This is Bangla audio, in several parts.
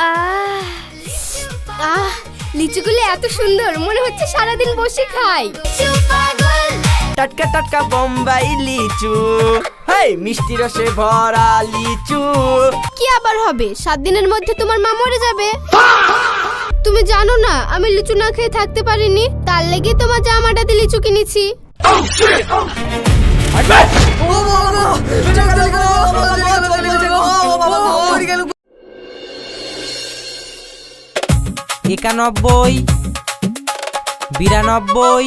আহ আহ লিচুগুলো এত সুন্দর, মনে হচ্ছে সারাদিন বসে খাই। টাটকা টাটকা বোম্বাই লিচু, হেই মিষ্টি রসে ভরা লিচু। কি আবার হবে? 7 দিনের মধ্যে তোমার মা মরে যাবে। তুমি জানো না আমি লিচু না খেয়ে থাকতে পারিনি, তার লেগে তোমার জামাটা দিয়ে লিচু কিনেছি। একানব্বই, 92,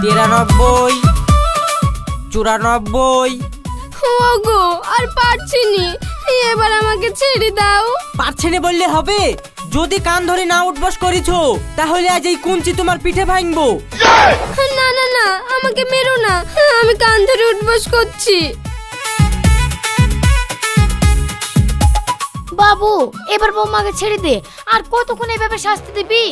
93, 94। ওগো আর পারছি নি, এবার আমাকে ছেড়ে দাও। পারছে না বললে হবে? যদি কান ধরে না উঠবস করেছো তাহলে আজ এই কুঞ্চি তোমার পিঠে ভাঙবো। না না না, আমাকে মেরো না, আমি কান ধরে উঠবস করছি। বাবু এবার বৌমাকে ছেড়ে দে, আর কতক্ষণ এভাবে শাস্তি দিবি?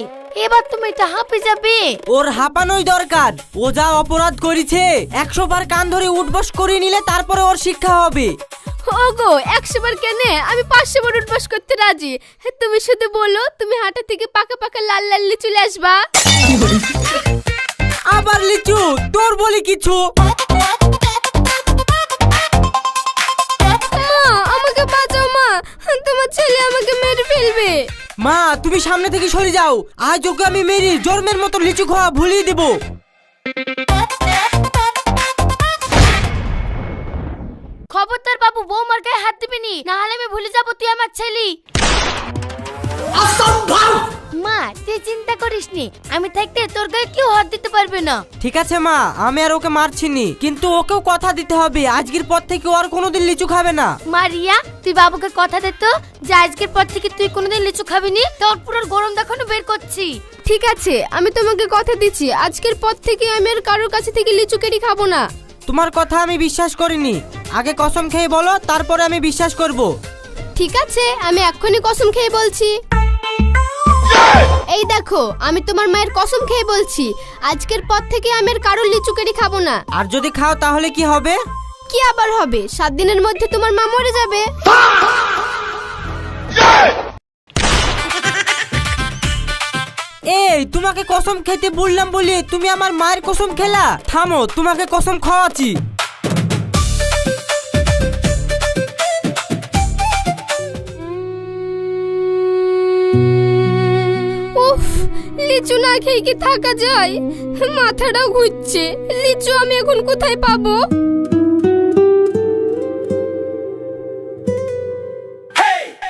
এবার তুমি এটা হাঁপে যাবে। ওর হাঁপানোই দরকার, ও যা অপরাধ করেছে 100 বার কান ধরে উঠবস করে নিলে তারপরে ওর শিক্ষা হবে। ওগো 100 বার কেন, আমি 500 বার উঠবস করতে রাজি। তুমি শুধু বলো তুমি হাঁটা থেকে পাকা পাকা লাল লাল লিচু চলে আসবা। আবার লিচু? তোর বলি কিছু? মা আমাকে বাঁচাও মা, তোমার ছেলে আমাকে মেরে ফেলবে। মা তুমি সামনে থেকে সরে যাও, আজ ওকে আমি মেরি জন্মের মতো লিচু খাওয়া ভুলিয়ে দেব। খবরদার বাবু, বৌমার গায়ে হাত দিবি নি, না হলে আমি ভুলে যাবো তুই আমার ছেলে। মা তুই চিন্তা করিস নি, আমি থাকতে তোর গায়ে কেউ হাত দিতে পারবে না। ঠিক আছে মা, আমি আর ওকে মারছি নি, কিন্তু ওকেও কথা দিতে হবে আজকের পর থেকে ও আর কোনোদিন লিচু খাবে না। মারিয়া তুই বাবুকে কথা দে তো, যে আজকের পর থেকে তুই কোনোদিন লিচু খাবি নি, তোর পুরো গরম দেখানো বের করছি। ঠিক আছে, আমি তোমাকে কথা দিচ্ছি আজকের পর থেকে আমি আর কারোর কাছে থেকে লিচু কেড়ে খাবো না। তোমার কথা আমি বিশ্বাস করিনি, আগে কসম খেয়ে বলো তারপরে আমি বিশ্বাস করব। ঠিক আছে, আমি এক্ষুনি কসম খেয়ে বলছি। এই দেখো, আমি তোমার মায়ের কসম খেয়ে বলছি আজকের পর থেকে আমি আর কারোর লিচু কেড়ে খাবো না। আর যদি খাও তাহলে কি হবে? কি আবার হবে? 7 দিনের মধ্যে তোমার মা মরে যাবে। এই তোমাকে কসম খেতে বললাম বলে তুমি আমার মায়ের কসম খেলা? থামো, তোমাকে কসম খাওয়াচ্ছি। উফ, লিচু না খেয়ে কি থাকা যায়? মাথাটাও ঘুরছে, লিচু আমি এখন কোথায় পাবো?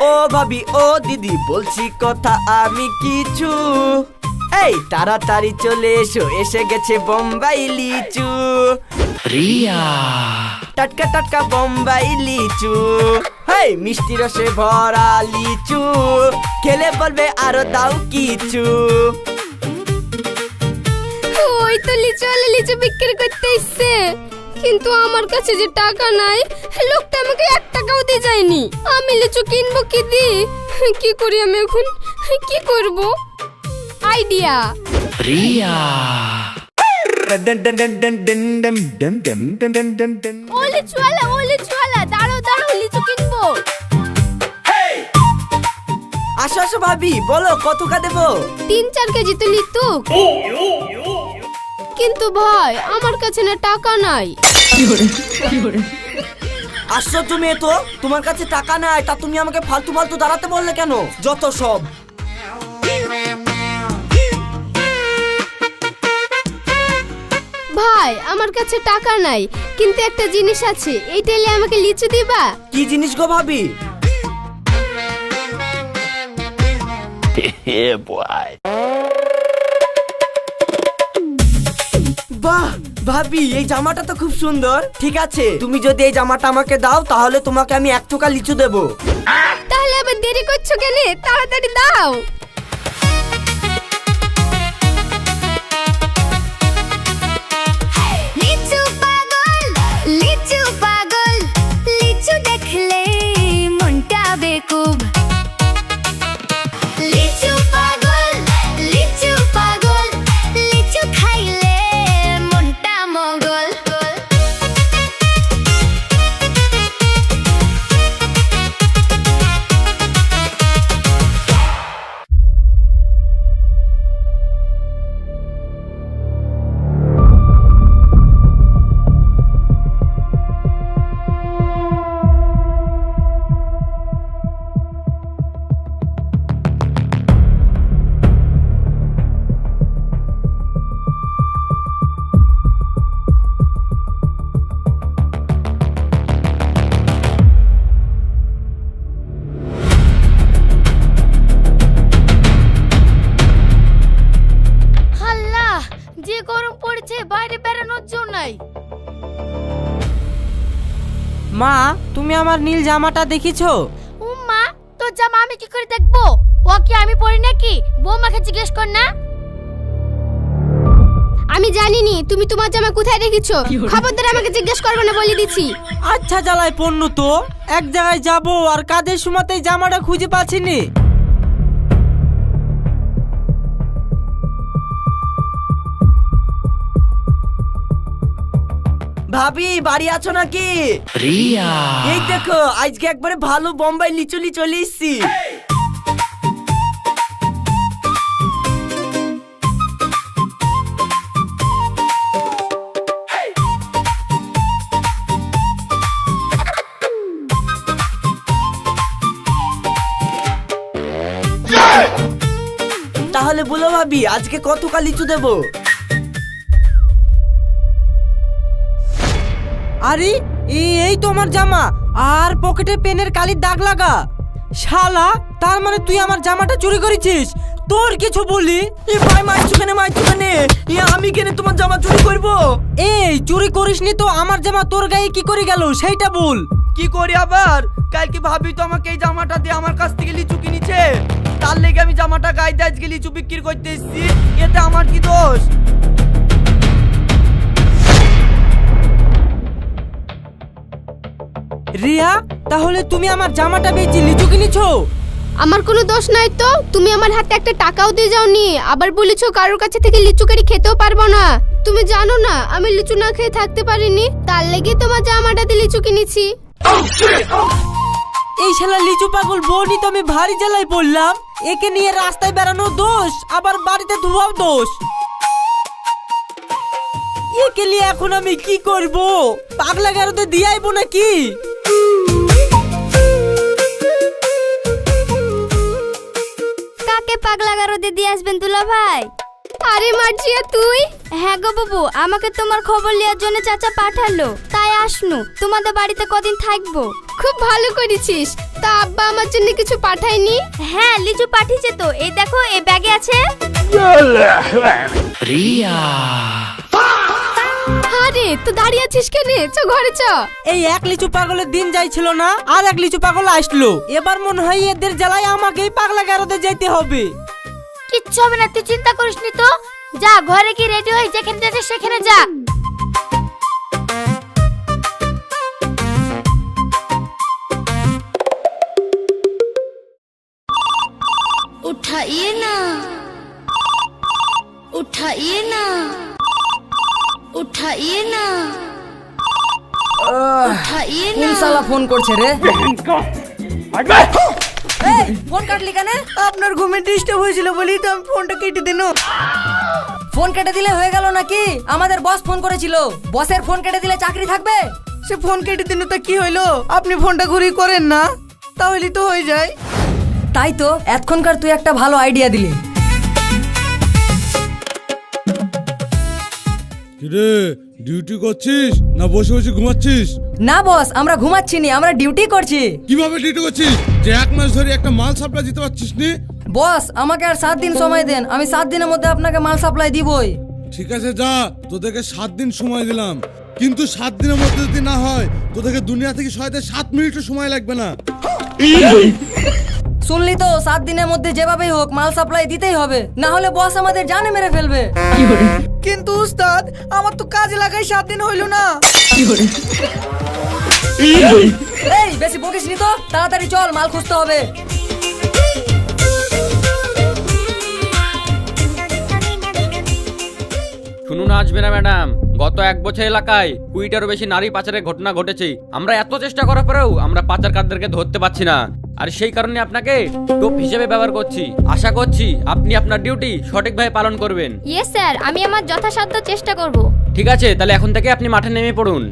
ও ভাবি ও দিদি বলছি কথা আমি কিছু, এই তাড়াতাড়ি চলে এসো, এসে গেছে বোম্বাই লিচু। রিয়া টাটকা টাটকা বোম্বাই লিচু, হেই মিষ্টি রসে ভরা লিচু, খেলে বলবে আরো দাও কিছু। ওই তো লিচু আলে লিচু বিক্রি করতে এসছে, কিন্তু আমার কাছে যে টাকা নাই, লোকটা আমাকে 1 টাকাও দিয়ে যায়নি। আমি লিচু কিনবো কি দি? কি করি আমি এখন, কি করব? আইডিয়া। রিয়া ও লিচু আলা দাঁড়াও দাঁড়াও, লিচু কিনবো। আসো আসো ভাবি, বলো কত কা দেবো? 3-4 কেজি তো লিচু। কিন্তু ভাই আমার কাছে না টাকা নাই। আশ্চর্য মেয়ে তো, তোমার কাছে টাকা নাই তা তুমি আমাকে ফালতু ফালতু দাঁড়াতে বললে কেন? যত সব। ভাই আমার কাছে টাকা নাই, কিন্তু একটা জিনিস আছে, এই টেলে আমাকে লিচু দিবা? কি জিনিস গো ভাবি? বাহ ভাবি, এই জামাটা তো খুব সুন্দর। ঠিক আছে, তুমি যদি এই জামাটা আমাকে দাও তাহলে তোমাকে আমি 1 টাকা লিচু দেবো। তাহলে আবার দেরি করছো কেন? তাড়াতাড়ি দাও। লিচু পাগল, লিচু পাগল, লিচু দেখলে মনটা বেকুব। লিচু পাগল, লিচু পাগল, লিচু খাইলে মনটা মগল। ভাই। মা, তুমি আমার নীল জামাটা দেখিছো? ও মা, তোর জামা আমি কি করে দেখবো? ও কি আমি পরি নাকি? বৌমাকে জিজ্ঞেস কর না। আমি জানিনি তুমি তোমার জামা কোথায় রেখেছো। খবরদার আমাকে জিজ্ঞেস করবে না বলে দিচ্ছি। আচ্ছা জ্বালায় পণ্য তো, এক জায়গায় যাব আর কাজের সময়তেই জামাটা খুঁজে পাচ্ছি নি। ভাবি বাড়ি আছো নাকি? রিয়া, এই দেখো আজকে একবারে ভালো বোম্বাই লিচুলি চলে এসছি। তাহলে বলো ভাবি আজকে কত কা লিচু দেবো? আরে এই তোমার জামা, আর পকেটে পেনের কালির দাগ লাগা। শালা, তার মানে তুই আমার জামাটা চুরি করেছিস? তোর কিছু বলি? এ ভাই মারছো কেন? আমি কেন তোমার জামা চুরি করবো? এই চুরি করিসনি তো আমার জামা তোর গায়ে কি করে গেল সেইটা বল। কি করি আবার? কালকে ভাবি তো আমাকে এই জামাটা দিয়ে আমার কাছ থেকে লিচু কিনেছে, তার লেগে আমি জামাটা গায়ে দিয়ে আজকে লিচু বিক্রি করতে এসেছি। এতে আমার কি দোষ? রিয়া, তাহলে তুমি আমার জামাটা বেচে লিচু কিনেছো? আমার কোনো দোষ নাই তো। তুমি আমার হাতে একটা টাকাও দিয়ে যাওনি, আবার বলেছো কারোর কাছে থেকে লিচু কেড়ে খেতেও পারবো না। তুমি জানো না আমি লিচু না খেয়ে থাকতে পারিনি, তার লেগে তোমার জামাটা দিয়ে লিচু কিনেছি। এই শালা লিচু পাগল বোনই তো আমি ভারী জ্বালায় পড়লাম। একে নিয়ে রাস্তায় বেড়ানো দোষ, আবার বাড়িতে ধোয়াও দোষ। একে নিয়ে এখন আমি কি করব? পাগলা গারোতে দিয়ে আইবো নাকি? কাকে পাগলা গারদে দিয়ে আসবেন দুলা ভাই? আরে মার্জিয়া তুই? হ্যাঁ গো বাবু, আমাকে তোমার খবর নেওয়ার জন্য চাচা পাঠালো, তাই আসনু। তোমাদের বাড়িতে কদিন থাকবো। খুব ভালো করেছিস। তা আব্বা আমার জন্য কিছু পাঠায়নি? হ্যাঁ, লিচু পাঠিয়েছে তো, এই দেখো এই ব্যাগে আছে। রিয়া, আরে তো দাঁড়িয়ে আছিস কেন? চ ঘরে চ। এই এক লিচু পাগলের দিন যাইছিল না, আর এক লিচু পাগল আসলো। এবার মনে হয় এদের জ্বালায় আমাকেই পাগলা গারদে যেতে হবে। কিচ্ছু হবে না, তুই চিন্তা করিস নি তো। যা ঘরে কি রেডি হয়ে যেখানে যাচ্ছে সেখানে যা। उठाइए ना, उठाइए ना, उठाइए ना, उठाइए ना। কোন শালা ফোন করছে রে? ফোন কাটলি কেন? আপনার ঘুমে ডিস্টার্ব হয়েছিল বলি তো আমি ফোনটা কেটে দিন। ফোন কেটে দিলে হয়ে গেল নাকি? আমাদের বস ফোন করেছিল। বসের ফোন কেটে দিলে চাকরি থাকবে? সে ফোন কেটে দিন তো কি হইলো? আপনি ফোনটা ঘুরি করেন না, তাহলে তো হয়ে যায়। তাই তো, এতক্ষণকার তুই একটা ভালো আইডিয়া দিলি। কিরে, ডিউটি করছিস না বসে বসে ঘুমাচ্ছিস? না বস, আমরা ঘুমাচ্ছি নি, আমরা ডিউটি করছি। কিভাবে ডিউটি করছিস যে এক মাস ধরে একটা মাল সাপ্লাই দিতে পারছিস নি? বস, আমাকে আর 7 দিন সময় দেন, আমি 7 দিনের মধ্যে আপনাকে মাল সাপ্লাই দিবই। ঠিক আছে যা, তোদেরকে 7 দিন সময় দিলাম, কিন্তু 7 দিনের মধ্যে যদি না হয় তোদেরকে দুনিয়া থেকে সহায়তে 7 মিনিটও সময় লাগবে না। শুনলি তো, 7 দিনের মধ্যে যেভাবেই হোক মাল সাপ্লাই দিতেই হবে, না হলে বস আমাদের জানে মেরে ফেলবে। কিন্তু উস্তাদ আমার তো কাজে লাগাই 7 দিন হইলো না। এই বেশি বকিস নি তো, তাড়াতাড়ি চল, মাল খুঁজতে হবে। শুনুন আসবে না ম্যাডাম, গত 1 বছর এলাকায় 20টারও বেশি নারী পাচারের ঘটনা ঘটেছে। আমরা এত চেষ্টা করার পরেও আমরা পাচারকারদেরকে ধরতে পারছি না, আর সেই কারণে আপনাকে টোপ হিসেবে ব্যবহার করছি। আশা করছি আপনি আপনার ডিউটি সঠিকভাবে পালন করবেন। ইয়েস স্যার, আমি আমার যথাসাধ্য চেষ্টা করব। ঠিক আছে, তাহলে এখন থেকে আপনি মাঠে নেমে পড়ুন।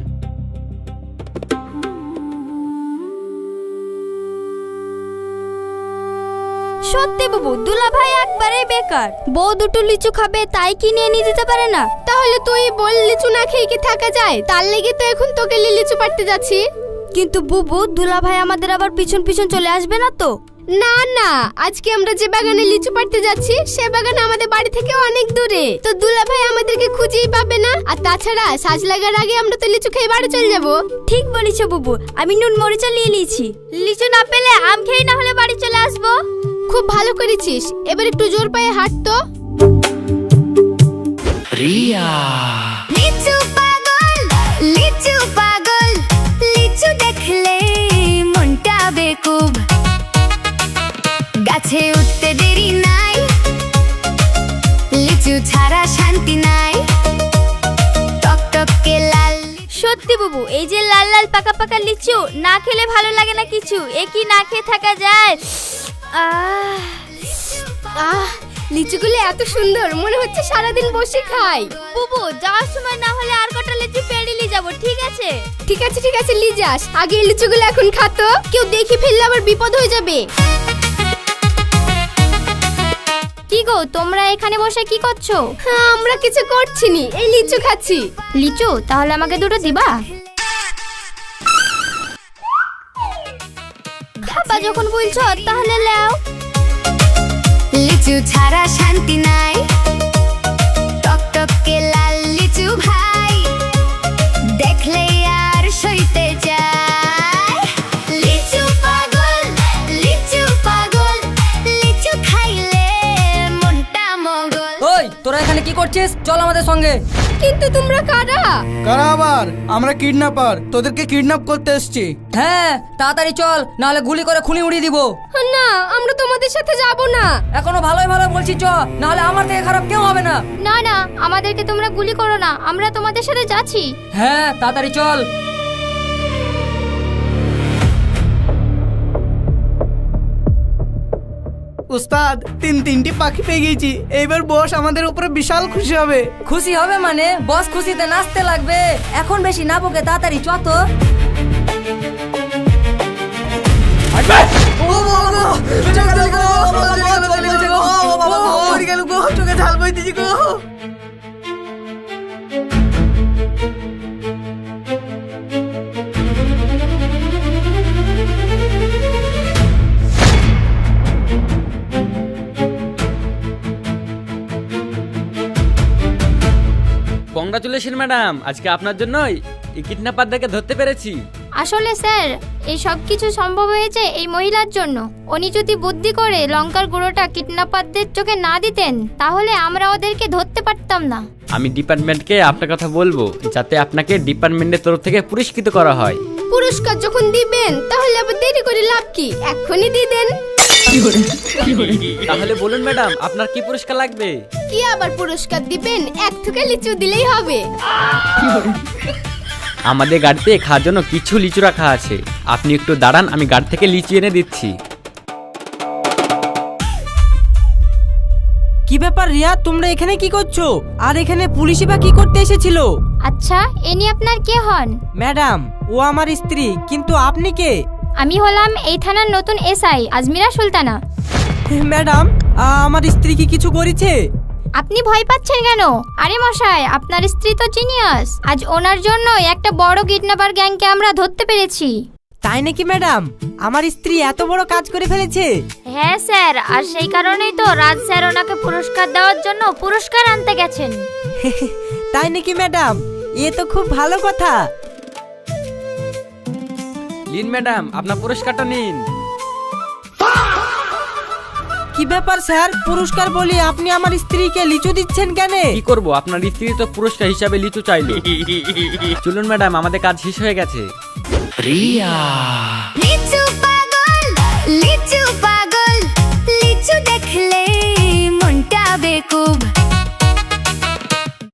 সত্যি বাবু, দুলা ভাই একবারে বেকার। বউ দুটো লিচু খাবে তাই কি নিয়ে নিয়ে যেতে পারে না? তাহলে তুই বল লিচু না খেয়ে কি থাকা যায়? তার লেগে তো এখন তোকে লিচু পাড়তে যাচ্ছি। কিন্তু বুবু, দুলা ভাই আমাদের আবার পিছন পিছন চলে আসবে না তো? না না, আজকে আমরা যে বাগানে লিচু পাড়তে যাচ্ছি সে বাগান আমাদের বাড়ি থেকে অনেক দূরে, তো দুলা ভাই আমাদেরকে খুঁজেই পাবে না। আর তাছাড়া সাজ লাগার আগে আমরা তো লিচু খেয়ে বাড়ি চলে যাব। ঠিক বলেছো বুবু, আমি নুন মরিচা নিয়ে নিয়েছি। লিচু না পেলে আম খেয়ে না হলে বাড়ি চলে আসবো। খুব ভালো করেছিস, এবার একটু জোর পায়ে হাঁট তো। লিচু পাগল লিচু পাগল লিচু দেখলে মনটা বেকুব, গাছে উঠতে দেরি নাই, লিচু ছাড়া শান্তি নাই, টকটকে লাল। সত্যি বুবু, এই যে লাল লাল পাকা পাকা লিচু না খেলে ভালো লাগে না কিছু। এ কি না খেয়ে থাকা যায়? লিচুগুলো এত সুন্দর, মনে হচ্ছে সারাদিন বসে খাই। বুবু, যাওয়ার সময় না হলে আর কটা লিচু পেড়ে নিয়ে যাবো, ঠিক আছে? ঠিক আছে ঠিক আছে, লি যাস। আগে এই লিচুগুলো এখন খাতো, কেউ দেখে ফেললে আবার বিপদ হয়ে যাবে। কি গো, তোমরা এখানে বসে কি করছো? হ্যাঁ, আমরা কিছু করছি নি, এই লিচু খাচ্ছি। লিচু তাহলে আমাকে দুটো দিবা? খাবা যখন বলছো তাহলে লাও। লিচু ছাড়া শান্তি নাই, টকটকে লাল লিচু ভাই, দেখলে আর সইতে যায়। লিচু পাগল লিচু খাইলে মনটা মগল। ওই তোরা এখানে কি করছিস? চল আমাদের সঙ্গে। কিন্তু তোমরা কারা? কারা আবার? আমরা কিডন্যাপার, তোদেরকে কিডন্যাপ করতে এসেছি। হ্যাঁ তাড়াতাড়ি চল, নাহলে গুলি করে খুনি উড়িয়ে দিব। না, আমরা তোমাদের সাথে যাব না। এখনো ভালোই ভালো বলছি চ, নাহলে আমার থেকে খারাপ কেউ হবে না। না না, আমাদেরকে তোমরা গুলি করো না, আমরা তোমাদের সাথে যাচ্ছি। হ্যাঁ তাড়াতাড়ি চল। উস্তাদ, তিনটি পাখি পেয়ে গেছি, এইবার বস আমাদের উপরে বিশাল খুশি হবে। খুশি হবে মানে বস খুশিতে নাচতে লাগবে। এখন বেশি না বকে তাড়াতাড়ি চ তো। চোখে ঝাল বইতেছি গো। কংগ্রাচুলেশন ম্যাডাম, আজকে আপনার জন্যই এই কিডন্যাপারদেরকে ধরতে পেরেছি। আসলে স্যার, এই সব কিছু সম্ভব হয়েছে এই মহিলার জন্য। উনি যদি বুদ্ধি করে লঙ্কার গুঁড়োটা কিডন্যাপারদের চোখে না দিতেন তাহলে আমরা ওদেরকে ধরতে পারতাম না। আমি ডিপার্টমেন্টকে আপনার কথা বলবো যাতে আপনাকে ডিপার্টমেন্টের তরফ থেকে পুরস্কৃত করা হয়। পুরস্কার যখন দিবেন তাহলে আবার দেরি করে লাভ কি, এক্ষুনি দিয়ে দেন। তাহলে বলুন ম্যাডাম, আপনার কি পুরস্কার লাগবে? কি আবার পুরস্কার দিবেন? এক থুকা লিচু দিলেই হবে। আমাদের গাড়িতে খাওয়ার জন্য কিছু লিচু রাখা আছে, আপনি একটু দাঁড়ান, আমি গাড়ি থেকে লিচু এনে দিচ্ছি। কি ব্যাপার রিয়া, তোমরা এখানে কি করছো? আর এখানে পুলিশই বা কি করতে এসেছিল? আচ্ছা, এনি আপনার কে হন? ম্যাডাম, ও আমার স্ত্রী, কিন্তু আপনি কে? আমি হলাম এই থানার নতুন এসআই আজমিরা সুলতানা। ম্যাডাম, আমার স্ত্রী কি কিছু করেছে? আপনি ভয় পাচ্ছেন কেন? আরে মশাই, আপনার স্ত্রী তো জিনিয়াস। আজ ওনার জন্য একটা বড় কিডন্যাপার গ্যাংকে আমরা ধরতে পেরেছি। তাই নাকি ম্যাডাম? আমার স্ত্রী এত বড় কাজ করে ফেলেছে? হ্যাঁ স্যার, আর সেই কারণেই তো রাজ স্যার ওনাকে পুরস্কার দেওয়ার জন্য পুরস্কার আনতে গেছেন। তাই নাকি ম্যাডাম? এ তো খুব ভালো কথা। লিন ম্যাডাম, আপনার পুরস্কারটা নিন। কি ব্যাপার স্যার, পুরস্কার বলি আপনি আমার স্ত্রীকে লিচু দিচ্ছেন কেন? কি করব, আপনার স্ত্রী তো পুরস্কার হিসাবে লিচু চাইলো। চলুন ম্যাডাম, আমাদের কাজ শেষ হয়ে গেছে। লিচু পাগল লিচু দেখলে মনটা বেকুব,